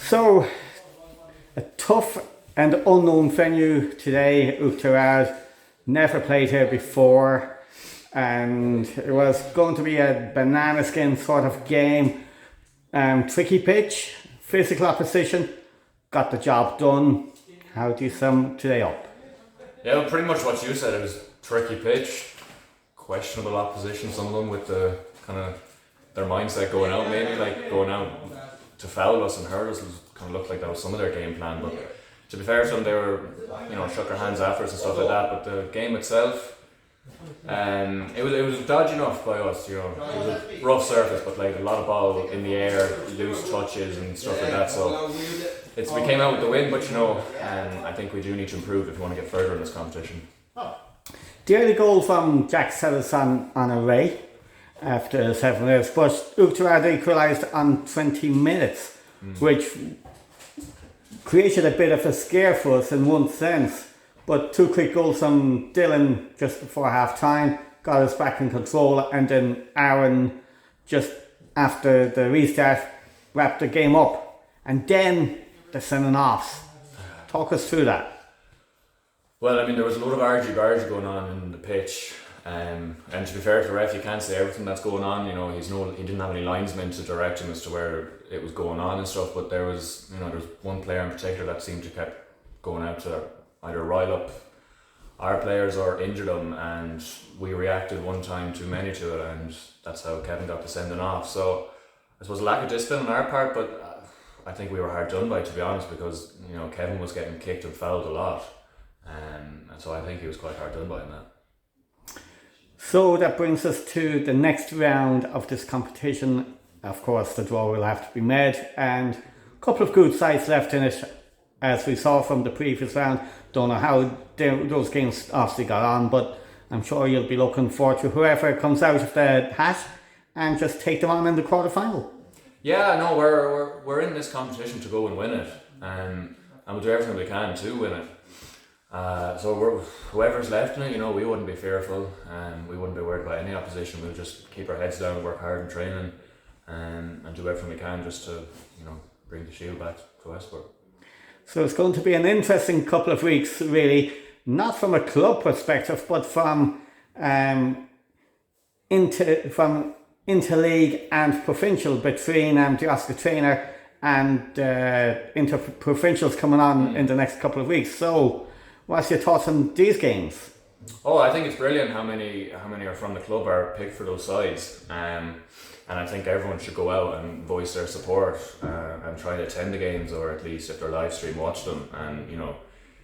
So, a tough and unknown venue today, Oughterard. Never played here before, and it was going to be a banana skin sort of game. Tricky pitch, physical opposition, got the job done. How do you sum today up? Yeah, well, pretty much what you said. It was tricky pitch, questionable opposition. Some of them with the kind of their mindset going out, maybe like going out to foul us and hurt us. It kind of looked like that was some of their game plan. But to be fair to them, they were, shook their hands after us and stuff like that. But the game itself, it was dodgy enough by us. It was a rough surface, but like a lot of ball in the air, loose touches and stuff like that. So we came out with the win, but I think we do need to improve if we want to get further in this competition. The early goal from Jack Sellis on a ray after 7 minutes, but Oughterard equalised on 20 minutes, which created a bit of a scare for us in one sense. But 2 quick goals from Dylan just before half time got us back in control, and then Aaron just after the restart wrapped the game up, and then the sending offs. Talk us through that. Well, there was a lot of argy-bargy going on in the pitch, and to be fair to the ref, you can't say everything that's going on. He didn't have any linesmen to direct him as to where it was going on and stuff. But there was one player in particular that seemed to kept going out to either rile up our players or injure them, and we reacted one time too many to it, and that's how Kevin got the sending off. So I suppose a lack of discipline on our part, but I think we were hard done by, to be honest, because Kevin was getting kicked and fouled a lot, and so I think he was quite hard done by in that. So that brings us to the next round of this competition. Of course, the draw will have to be made, and a couple of good sides left in it, as we saw from the previous round. Don't know how those games obviously got on, but I'm sure you'll be looking forward to whoever comes out of the hat and just take them on in the quarter-final. Yeah, no, we're in this competition to go and win it, and we'll do everything we can to win it. So whoever's left in it, we wouldn't be fearful, and we wouldn't be worried about any opposition. We'll just keep our heads down, work hard in training, and do everything we can just to bring the Shield back to Westport. So it's going to be an interesting couple of weeks, really, not from a club perspective, but from interleague and provincial, between the Oscar trainer and inter-provincials coming on in the next couple of weeks. So what's your thoughts on these games? Oh, I think it's brilliant how many are from the club are picked for those sides. And I think everyone should go out and voice their support and try to attend the games, or at least if they're live stream, watch them, and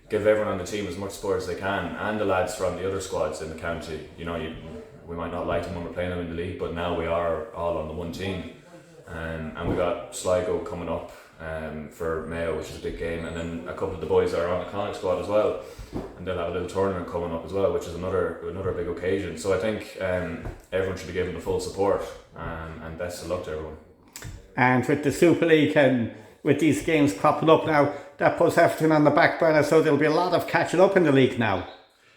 give everyone on the team as much support as they can, and the lads from the other squads in the county. We might not like them when we're playing them in the league, but now we are all on the one team, and we got Sligo coming up for Mayo, which is a big game, and then a couple of the boys are on the Connaught squad as well, and they'll have a little tournament coming up as well, which is another big occasion. So I think everyone should be given the full support, and best of luck to everyone. And with the Super League and with these games cropping up now, that puts everything on the back burner, so there'll be a lot of catching up in the league now.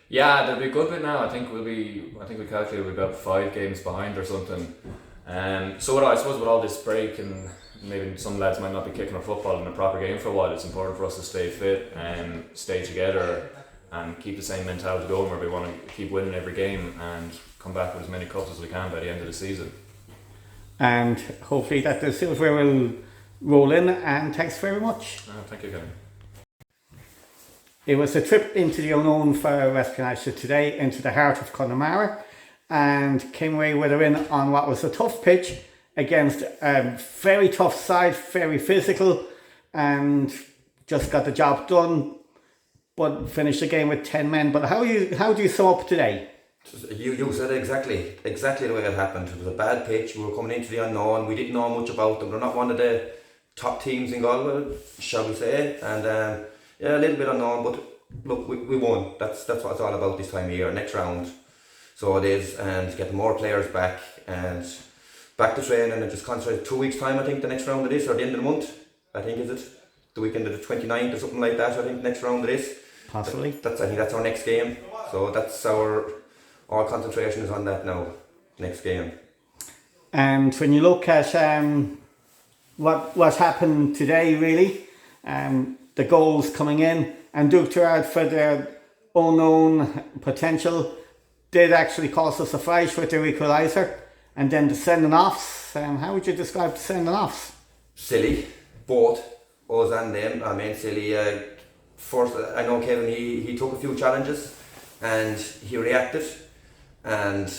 Yeah, there'll be a good bit now. I think we calculated we're about 5 games behind or something. So I suppose with all this break, and maybe some lads might not be kicking a football in a proper game for a while, it's important for us to stay fit and stay together and keep the same mentality going, where we want to keep winning every game and come back with as many cups as we can by the end of the season. And hopefully that the silver will roll in, and thanks very much. Thank you, Kevin. It was a trip into the unknown for Westport United today, into the heart of Connemara, and came away with a win on what was a tough pitch against a very tough side, very physical, and just got the job done, but finished the game with 10 men. But how do you sum up today? You said it exactly the way it happened. It was a bad pitch. We were coming into the unknown. We didn't know much about them. They're not one of the top teams in Galway, shall we say, and a little bit unknown, but look, we won. That's what it's all about this time of year, next round. So it is, and get more players back and back to training, and just concentrate. 2 weeks time, I think the next round it is, or the end of the month, I think, is it the weekend of the 29th or something like that. I think next round it is. Possibly. I think that's our next game. So that's our concentration is on that now, next game. And when you look at what happened today really. The goals coming in, and Oughterard, for their unknown potential, did actually cost us a fright with their equaliser. And then the sending offs. How would you describe the sending offs? Silly, both us and them. I mean, silly. First, I know Kevin. He took a few challenges, and he reacted, and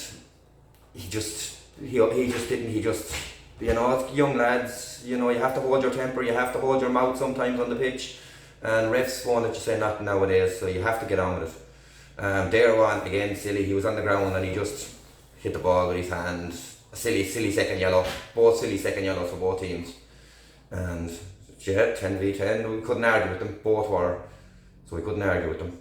he just didn't. He just, it's young lads. You have to hold your temper. You have to hold your mouth sometimes on the pitch, and refs won't let you say nothing nowadays. So you have to get on with it. There one again, silly. He was on the ground and he just hit the ball with his hand. A silly second yellow. Both silly second yellows for both teams. And 10v10, we couldn't argue with them. Both were. So we couldn't argue with them.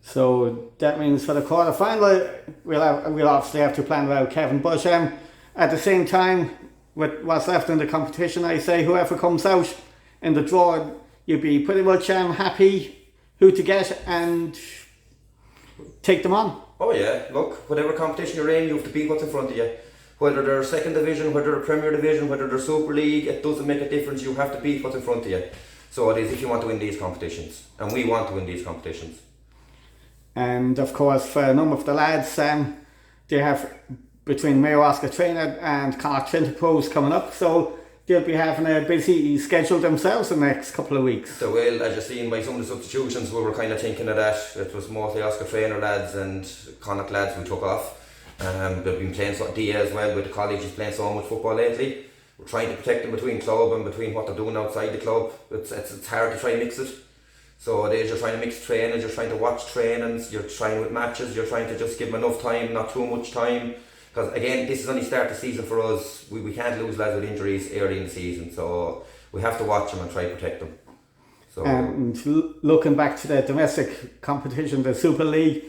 So that means for the quarter final, we'll obviously have to plan without Kevin. But at the same time, with what's left in the competition, I say whoever comes out in the draw, you'd be pretty much happy who to get and take them on. Oh yeah, look, whatever competition you're in, you have to beat what's in front of you. Whether they're second division, whether they're Premier Division, whether they're Super League, it doesn't make a difference. You have to beat what's in front of you. So it is if you want to win these competitions. And we want to win these competitions. And of course, for a number of the lads, they have between Mayo Oscar Trainer and Connaught Shield pros coming up. So they'll be having a busy schedule themselves in the next couple of weeks. They will, as you've seen by some of the substitutions, we were kind of thinking of that. It was mostly Oscar Trainer lads and Connaught lads who took off. They've been playing DA as well with the college. He's playing so much football lately. We're trying to protect them between club and between what they're doing outside the club. It's hard to try and mix it. So it is, you're trying to mix trainings, you're trying to watch trainings, you're trying with matches, you're trying to just give them enough time, not too much time. Because again, this is only start of the season for us. We can't lose lads with injuries early in the season, so we have to watch them and try to protect them. So, and looking back to the domestic competition, the Super League,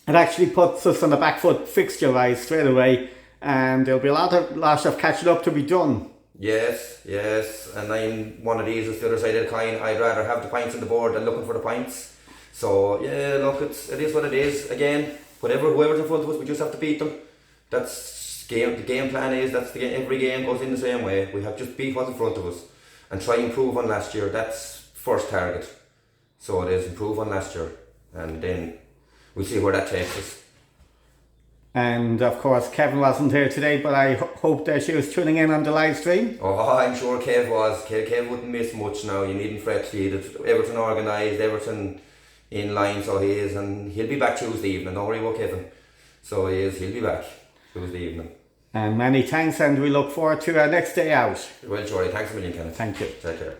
it actually puts us on the back foot fixture-wise straight away, and there'll be a lot of catching up to be done. Yes, and I'm one of these is the other side of the coin. I'd rather have the points on the board than looking for the points. So yeah, look, it is what it is. Again, whoever's in front of us, we just have to beat them. That's the game plan is every game goes in the same way. We have just beat what's in front of us and try and improve on last year. That's first target. So it is improve on last year, and then we'll see where that takes us. And of course, Kevin wasn't here today, but I hope that she was tuning in on the live stream. Oh, I'm sure Kev was. Kev wouldn't miss much now. You needn't fret. Everything organised, everything in line, so he is, and he'll be back Tuesday evening. Don't worry about Kevin. So he'll be back Tuesday evening. And many thanks, and we look forward to our next day out. Well, Jory, thanks a million, Kenneth. Thank you. Take care.